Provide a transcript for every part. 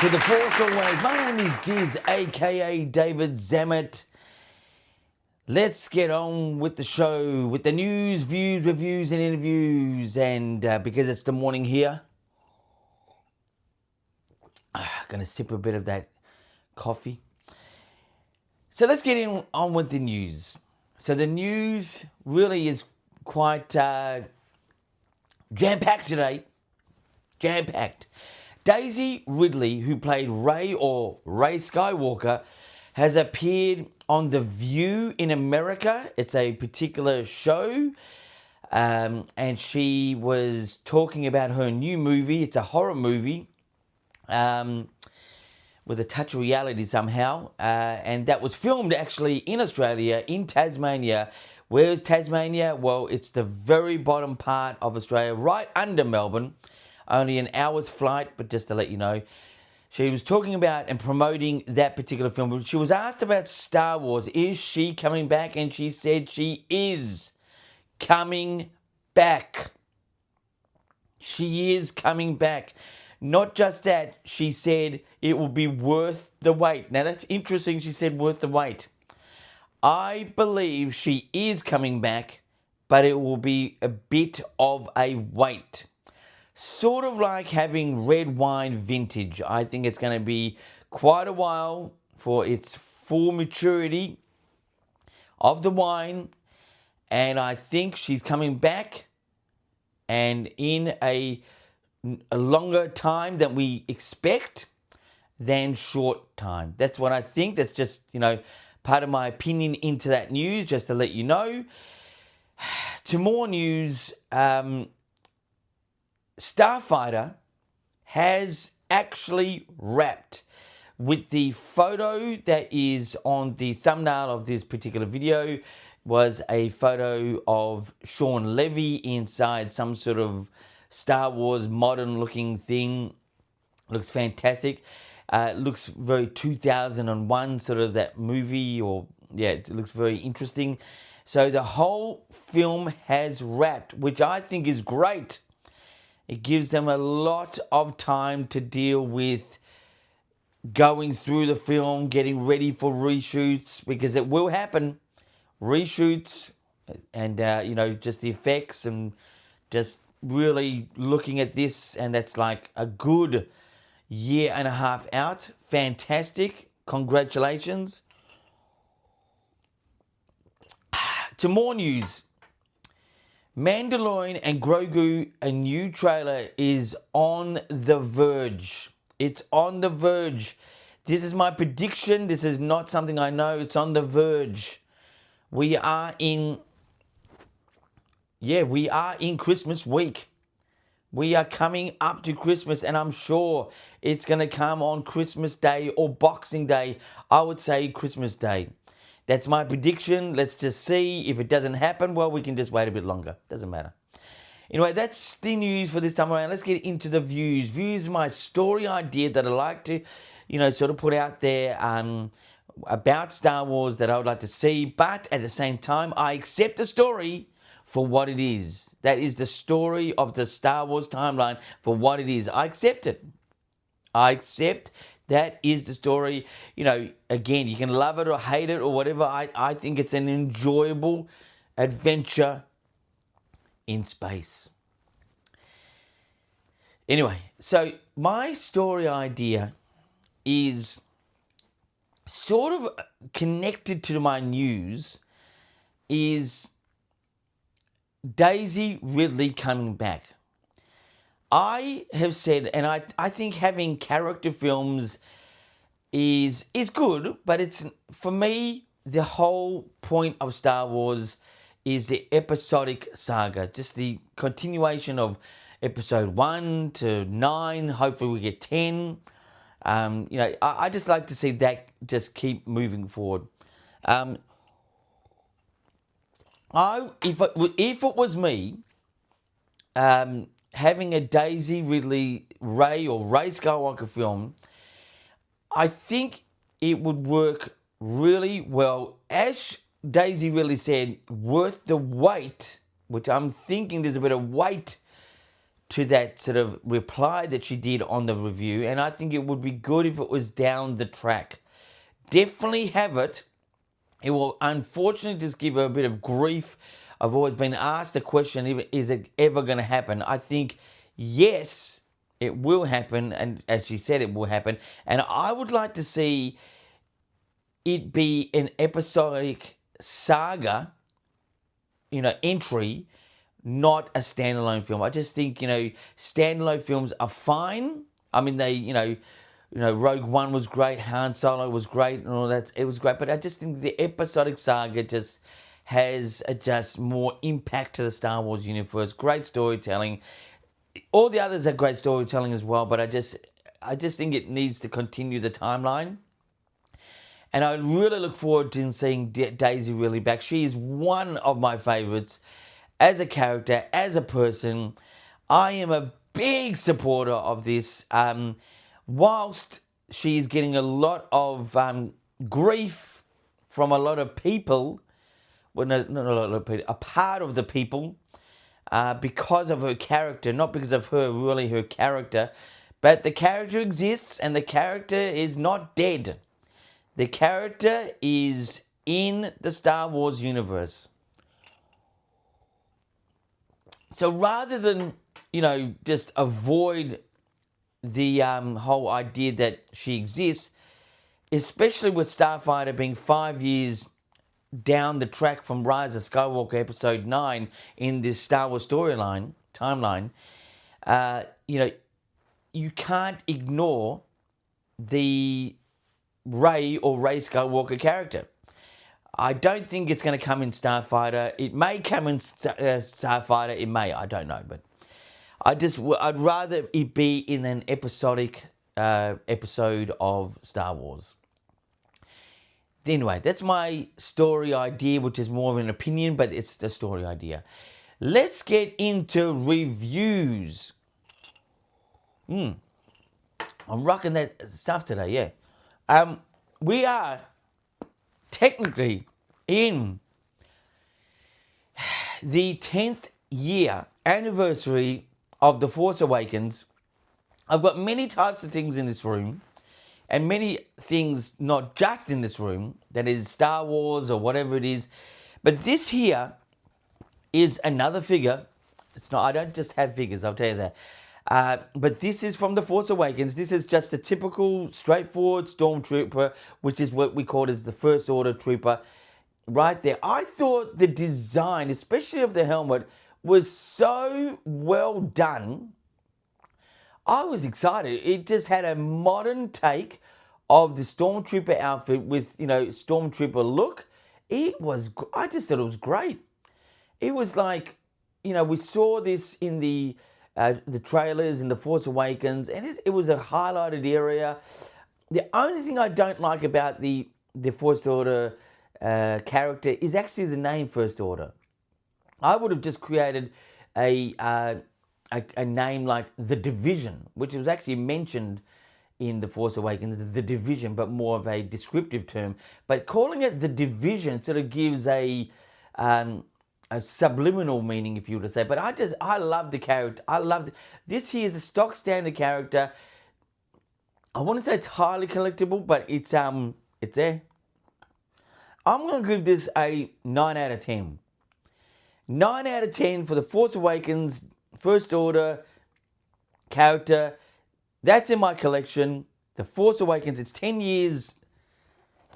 To the Force Always. My name is Diz, aka David Zammit. Let's get on with the show, with the news, views, reviews, and interviews. And because it's the morning here, I'm going to sip a bit of that coffee. So let's get on with the news. So the news really is quite jam-packed today. Jam-packed. Daisy Ridley, who played Rey or Rey Skywalker, has appeared on The View in America. It's a particular show. And she was talking about her new movie. It's a horror movie with a touch of reality somehow. And that was filmed actually in Australia, in Tasmania. Where's Tasmania? Well, it's the very bottom part of Australia, right under Melbourne. Only an hour's flight, but just to let you know. She was talking about and promoting that particular film. She was asked about Star Wars. Is she coming back? And she said she is coming back. She is coming back. Not just that, she said it will be worth the wait. Now that's interesting, she said worth the wait. I believe she is coming back, but it will be a bit of a wait. Sort of like having red wine vintage. I think it's going to be quite a while for its full maturity of the wine. And I think she's coming back and in a longer time than we expect than short time. That's what I think. That's just, part of my opinion into that news, just to let you know. To more news, Starfighter has actually wrapped. With the photo that is on the thumbnail of this particular video was a photo of Sean Levy inside some sort of Star Wars modern looking thing. Looks fantastic. Looks very 2001 sort of that movie, it looks very interesting. So the whole film has wrapped, which I think is great. It gives them a lot of time to deal with going through the film, getting ready for reshoots, because it will happen. Reshoots and, just the effects and just really looking at this. And that's like a good year and a half out. Fantastic. Congratulations. To more news. Mandalorian and Grogu, a new trailer is on the verge. It's on the verge. This is my prediction. This is not something I know. It's on the verge. We are in Christmas week. We are coming up to Christmas, and I'm sure it's going to come on Christmas Day or Boxing Day. I would say Christmas Day. That's my prediction. Let's just see. If it doesn't happen, well, we can just wait a bit longer. Doesn't matter. Anyway, that's the news for this time around. Let's get into the views. Views is my story idea that I like to, sort of put out there about Star Wars that I would like to see. But at the same time, I accept the story for what it is. That is the story of the Star Wars timeline for what it is. I accept it. I accept that is the story. Again, you can love it or hate it or whatever. I think it's an enjoyable adventure in space. Anyway, so my story idea is sort of connected to my news, is Daisy Ridley coming back. I have said, and I think having character films is good, but it's, for me, the whole point of Star Wars is the episodic saga, just the continuation of episode 1 to 9. Hopefully we get 10. I just like to see that just keep moving forward. If it was me, having a Daisy Ridley Rey or Rey Skywalker film, I think it would work really well. As Daisy Ridley said, worth the wait, which I'm thinking there's a bit of wait to that sort of reply that she did on the review, and I think it would be good if it was down the track. Definitely have it. It will unfortunately just give her a bit of grief. I've always been asked the question, is it ever going to happen? I think, yes, it will happen, and as she said, it will happen. And I would like to see it be an episodic saga, entry, not a standalone film. I just think, standalone films are fine. I mean, Rogue One was great, Han Solo was great, and all that. It was great, but I just think the episodic saga just has just more impact to the Star Wars universe. Great storytelling. All the others are great storytelling as well, but I just think it needs to continue the timeline. And I really look forward to seeing Daisy Ridley back. She is one of my favourites as a character, as a person. I am a big supporter of this. Whilst she's getting a lot of grief from a lot of people, well, not a lot of people, a part of the people, because of her character, not because of her character, but the character exists and the character is not dead. The character is in the Star Wars universe. So rather than, just avoid the whole idea that she exists, especially with Starfighter being 5 years down the track from Rise of Skywalker Episode 9 in this Star Wars timeline, you can't ignore the Rey Skywalker character. I don't think it's going to come in Starfighter. It may come in Starfighter. It may. I don't know. But I'd rather it be in an episodic episode of Star Wars. Anyway, that's my story idea, which is more of an opinion, but it's the story idea. Let's get into reviews. I'm rocking that stuff today, yeah. We are technically in the 10th year anniversary of The Force Awakens. I've got many types of things in this room, and many things not just in this room, that is Star Wars or whatever it is. But this here is another figure. It's not. I don't just have figures, I'll tell you that. But this is from The Force Awakens. This is just a typical, straightforward stormtrooper, which is what we call as the First Order trooper. Right there. I thought the design, especially of the helmet, was so well done. I was excited. It just had a modern take of the stormtrooper outfit with, stormtrooper look. I just thought it was great. It was like, we saw this in the trailers in The Force Awakens, and it was a highlighted area. The only thing I don't like about the First Order character is actually the name First Order. I would have just created a name like The Division, which was actually mentioned in The Force Awakens, The Division, but more of a descriptive term. But calling it The Division sort of gives a subliminal meaning, if you were to say. But I love the character. This here is a stock standard character. I wouldn't say it's highly collectible, but it's there. I'm going to give this a 9 out of 10. 9 out of 10 for The Force Awakens First Order character. That's in my collection. The Force Awakens. It's 10 years,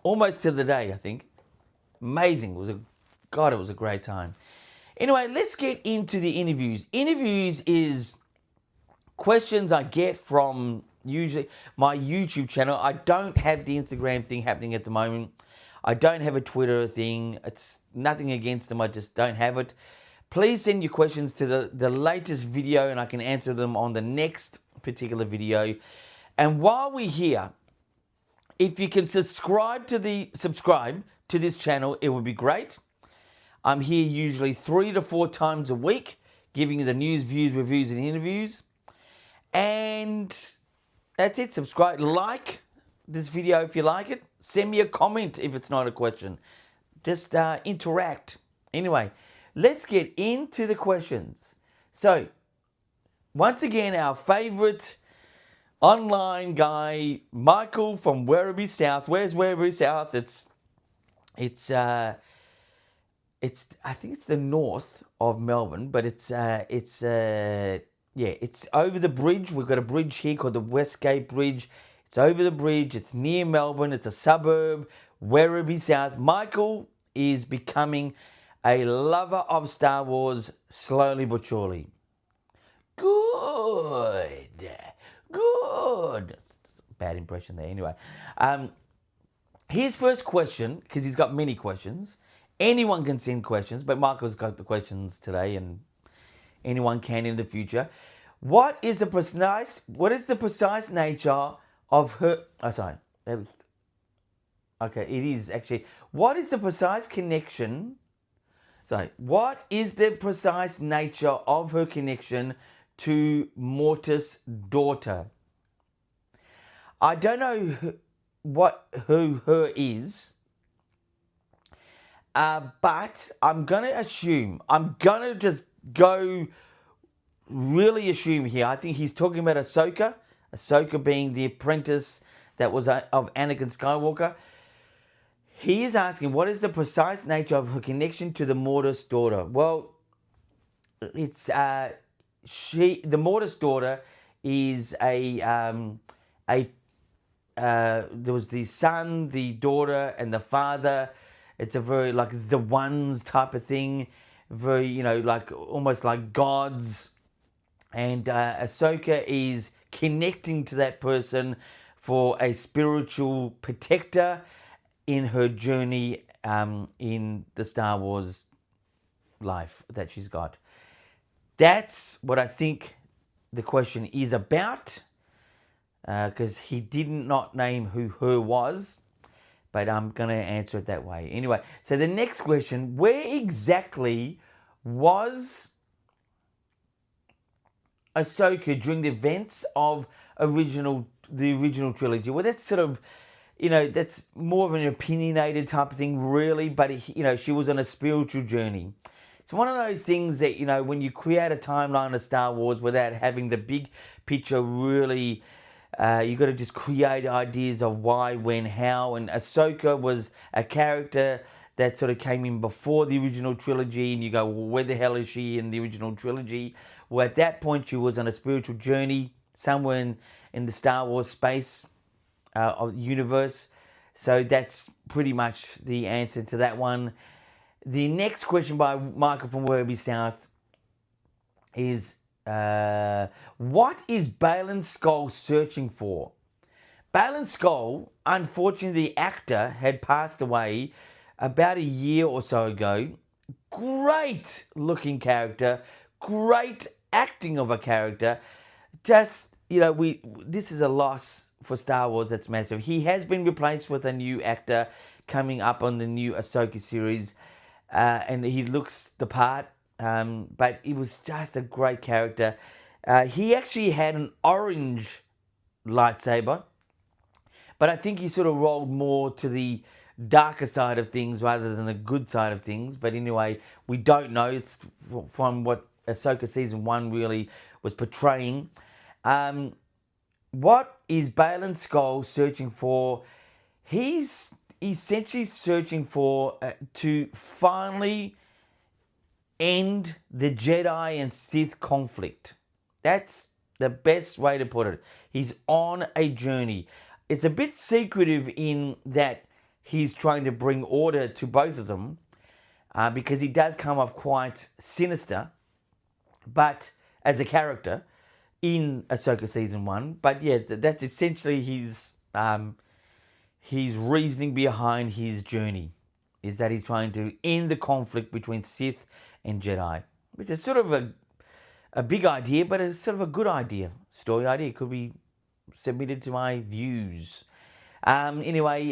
almost to the day, I think. Amazing. It was a great time. Anyway, let's get into the interviews. Interviews is questions I get from usually my YouTube channel. I don't have the Instagram thing happening at the moment. I don't have a Twitter thing. It's nothing against them. I just don't have it. Please send your questions to the latest video and I can answer them on the next particular video. And while we're here, if you can subscribe to this channel, it would be great. I'm here usually 3 to 4 times a week, giving you the news, views, reviews, and interviews. And that's it. Subscribe, like this video if you like it. Send me a comment if it's not a question. Just interact. Anyway, let's get into the questions. So, once again, our favourite online guy, Michael from Werribee South. Where's Werribee South? It's I think it's the north of Melbourne, but it's over the bridge. We've got a bridge here called the Westgate Bridge. It's over the bridge. It's near Melbourne. It's a suburb, Werribee South. Michael is becoming a lover of Star Wars slowly but surely. Good. Good. Bad impression there. Anyway, his first question, because he's got many questions. Anyone can send questions, but Michael's got the questions today, and anyone can in the future. What is the precise nature of her? Oh, sorry, that was okay. It is actually. What is the precise connection? Sorry, what is the precise nature of her connection to Mortis' daughter? I don't know who her is, but I'm going to assume, I'm going to just go really assume here. I think he's talking about Ahsoka being the apprentice that was of Anakin Skywalker. He is asking, what is the precise nature of her connection to the Mortis daughter? Well, it's the Mortis daughter is there was the son, the daughter, and the father. It's a very like the ones type of thing, very like almost like gods. And Ahsoka is connecting to that person for a spiritual protector in her journey in the Star Wars life that she's got. That's what I think the question is about, because he did not name who her was, but I'm going to answer it that way. Anyway, so the next question, where exactly was Ahsoka during the events of the original trilogy? Well, that's sort of, that's more of an opinionated type of thing, really, but, she was on a spiritual journey. It's one of those things that, when you create a timeline of Star Wars without having the big picture really, you got to just create ideas of why, when, how. And Ahsoka was a character that sort of came in before the original trilogy, and you go, well, where the hell is she in the original trilogy? Well, at that point, she was on a spiritual journey somewhere in the Star Wars space of the universe. So that's pretty much the answer to that one. The next question by Michael from Werribee South is, what is Baylan Skoll searching for? Baylan Skoll, unfortunately, the actor had passed away about a year or so ago. Great looking character, great acting of a character. Just, this is a loss for Star Wars that's massive. He has been replaced with a new actor coming up on the new Ahsoka series, and he looks the part, but he was just a great character. He actually had an orange lightsaber, but I think he sort of rolled more to the darker side of things rather than the good side of things. But anyway, we don't know. It's from what Ahsoka Season 1 really was portraying. What is Baylan Skoll searching for? He's essentially searching for to finally end the Jedi and Sith conflict. That's the best way to put it. He's on a journey. It's a bit secretive in that he's trying to bring order to both of them, because he does come off quite sinister, but as a character in Ahsoka Season 1. But yeah, that's essentially his reasoning behind his journey, is that he's trying to end the conflict between Sith and Jedi, which is sort of a big idea, but it's sort of a good idea, story idea. It could be submitted to my views. Anyway,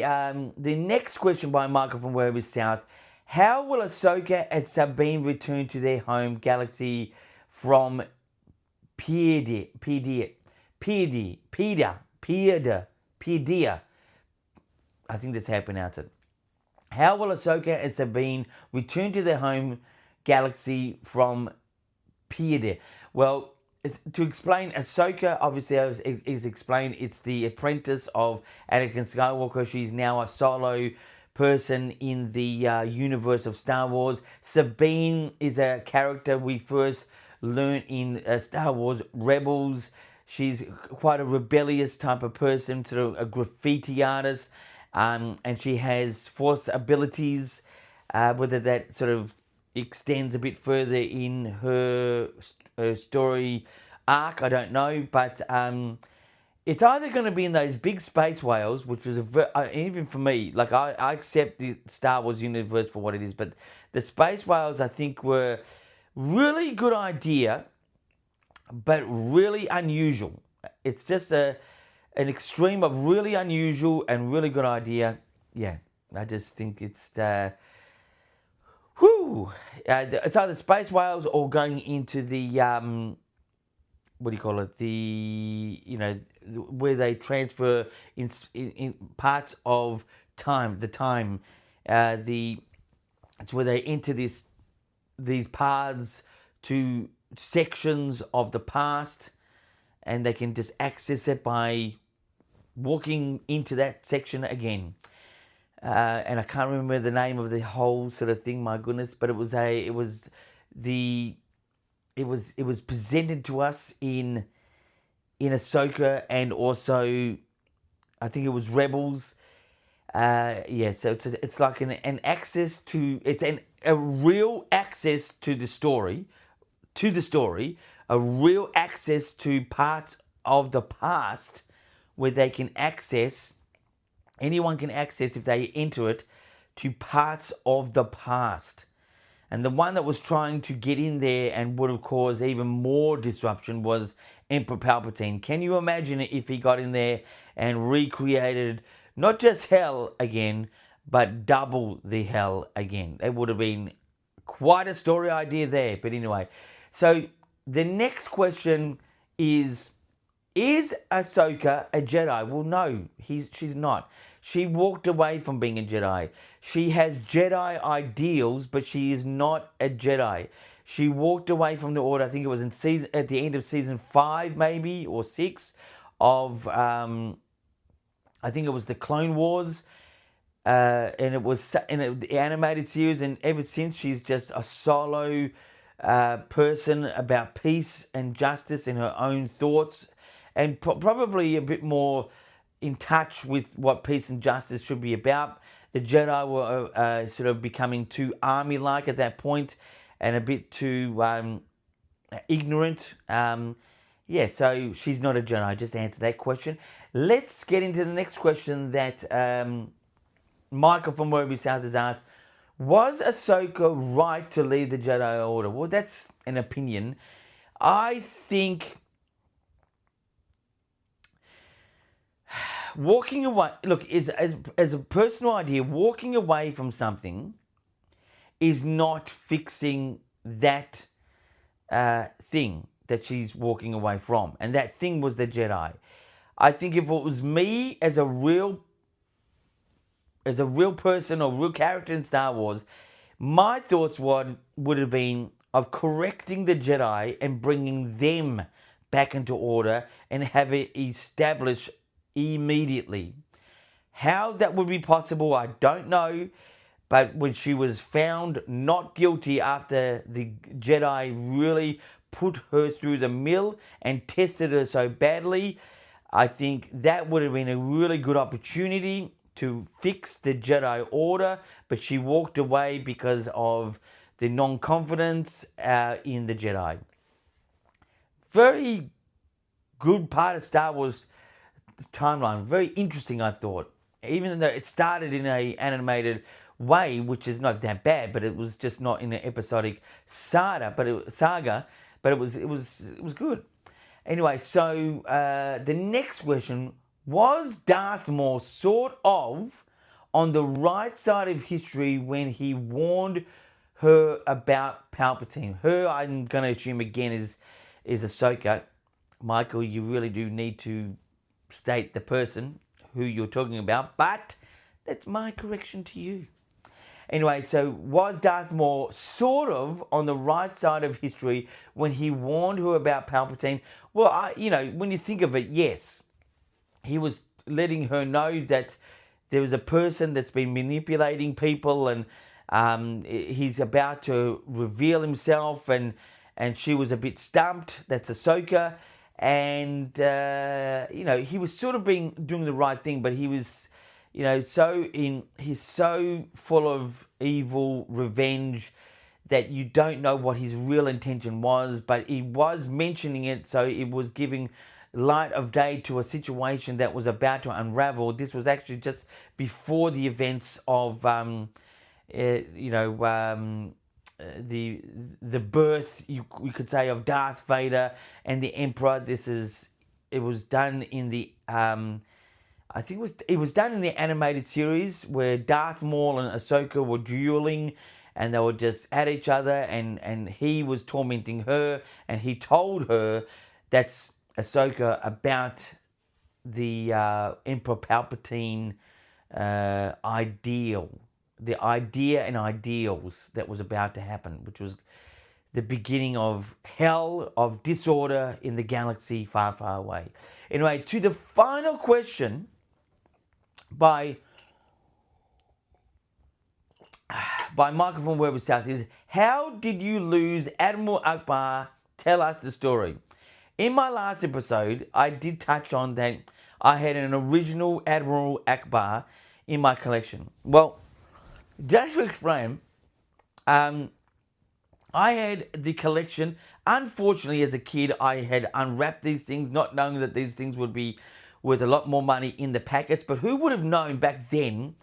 the next question by Michael from Werribee South. How will Ahsoka and Sabine return to their home galaxy from Paideia? I think that's how I pronounce it. How will Ahsoka and Sabine return to their home galaxy from Paideia? Well, to explain, Ahsoka obviously is explained. It's the apprentice of Anakin Skywalker. She's now a solo person in the universe of Star Wars. Sabine is a character we first learned in Star Wars Rebels. She's quite a rebellious type of person, sort of a graffiti artist, and she has force abilities. Whether that sort of extends a bit further in her story arc, I don't know, but it's either going to be in those big space whales, which was even for me, like I accept the Star Wars universe for what it is, but the space whales I think were really good idea, but really unusual. It's just an extreme of really unusual and really good idea. Yeah, I just think it's it's either space whales or going into the what do you call it? The where they transfer in parts of time. The time, it's where they enter these paths to sections of the past, and they can just access it by walking into that section again. And I can't remember the name of the whole sort of thing. My goodness, but it was presented to us in Ahsoka, and also I think it was Rebels. So it's like an access to a real access to the story, a real access to parts of the past where they can access. Anyone can access, if they enter it, to parts of the past. And the one that was trying to get in there and would have caused even more disruption was Emperor Palpatine. Can you imagine if he got in there and recreated not just hell again, but double the hell again? It would have been quite a story idea there. But anyway, so the next question is Ahsoka a Jedi? Well, no, she's not. She walked away from being a Jedi. She has Jedi ideals, but she is not a Jedi. She walked away from the Order. I think it was at the end of season 5, maybe, or 6 of I think it was the Clone Wars, and it was in the animated series. And ever since, she's just a solo person about peace and justice and her own thoughts, and probably a bit more in touch with what peace and justice should be about. The Jedi were sort of becoming too army-like at that point, and a bit too ignorant. So she's not a Jedi. Just answer that question. Let's get into the next question that Michael from Werribee South has asked. Was Ahsoka right to leave the Jedi Order? Well, that's an opinion. I think walking away, look, as a personal idea, walking away from something is not fixing that thing that she's walking away from. And that thing was the Jedi. I think if it was me as a real person or real character in Star Wars, my thoughts would have been of correcting the Jedi and bringing them back into order and have it established immediately. How that would be possible, I don't know. But when she was found not guilty after the Jedi really put her through the mill and tested her so badly, I think that would have been a really good opportunity to fix the Jedi Order. But she walked away because of the non-confidence in the Jedi. Very good part of Star Wars timeline. Very interesting, I thought. Even though it started in an animated way, which is not that bad, but it was just not in an episodic saga. But it was good. Anyway, so the next question: was Darth Maul sort of on the right side of history when he warned her about Palpatine? Her, I'm going to assume again, is Ahsoka. Michael, you really do need to state the person who you're talking about, but that's my correction to you. Anyway, so was Darth Maul sort of on the right side of history when he warned her about Palpatine? Well, when you think of it, yes. He was letting her know that there was a person that's been manipulating people, and he's about to reveal himself, and she was a bit stumped. That's Ahsoka. And, he was sort of doing the right thing, but he was, he's so full of evil, revenge, that you don't know what his real intention was, but he was mentioning it, so it was giving light of day to a situation that was about to unravel. This was actually just before the events of, the birth, you could say, of Darth Vader and the Emperor. It was done in the I think it was done in the animated series where Darth Maul and Ahsoka were dueling, and they were just at each other, and he was tormenting her, and he told her, that's Ahsoka, about the Emperor Palpatine ideal. The idea and ideals that was about to happen, which was the beginning of hell, of disorder in the galaxy far, far away. Anyway, to the final question by Michael from Weber South is, how did you lose Admiral Akbar? Tell us the story. In my last episode, I did touch on that I had an original Admiral Akbar in my collection. Well, just to explain, I had the collection. Unfortunately, as a kid, I had unwrapped these things, not knowing that these things would be worth a lot more money in the packets. But who would have known back then,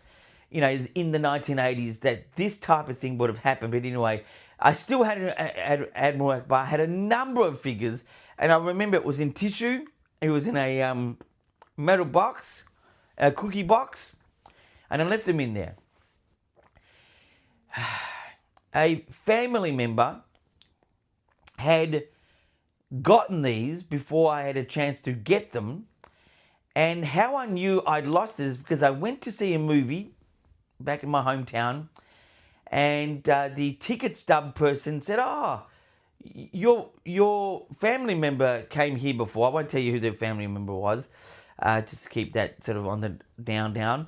in the 1980s, that this type of thing would have happened? But anyway, I still had an Admiral Akbar. I had a number of figures, and I remember it was in tissue. It was in a metal box, a cookie box, and I left them in there. A family member had gotten these before I had a chance to get them. And how I knew I'd lost it is because I went to see a movie back in my hometown, and the ticket stub person said, your family member came here before. I won't tell you who the family member was, just to keep that sort of on the down,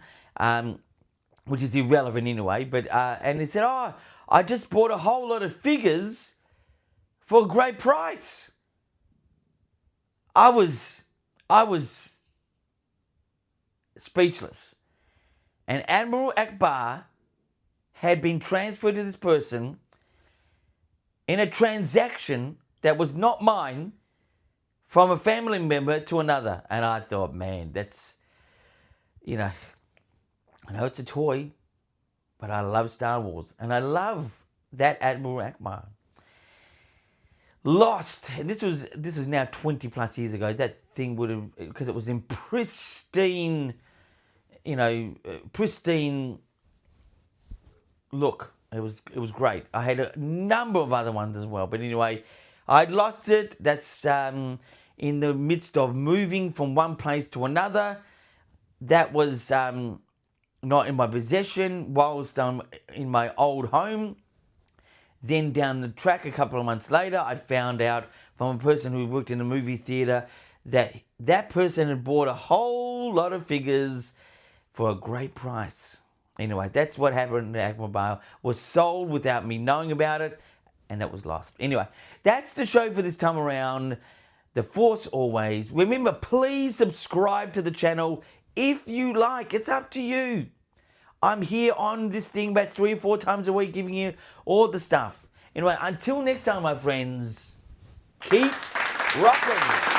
which is irrelevant anyway. But and they said, I just bought a whole lot of figures for a great price. I was speechless. And Admiral Akbar had been transferred to this person in a transaction that was not mine, from a family member to another. And I thought, man, that's, I know it's a toy, but I love Star Wars. And I love that Admiral Akbar. Lost, and this was now 20 plus years ago. That thing would have, because it was in pristine, pristine look. It was great. I had a number of other ones as well, but anyway, I'd lost it. That's in the midst of moving from one place to another. That was not in my possession whilst I'm in my old home. Then down the track, a couple of months later, I found out from a person who worked in a movie theatre that person had bought a whole lot of figures for a great price. Anyway, that's what happened to Akbar. Was sold without me knowing about it, and that was lost. Anyway, that's the show for this time around. The Force always. Remember, please subscribe to the channel if you like. It's up to you. I'm here on this thing about 3 or 4 times a week, giving you all the stuff. Anyway, until next time, my friends, keep rocking.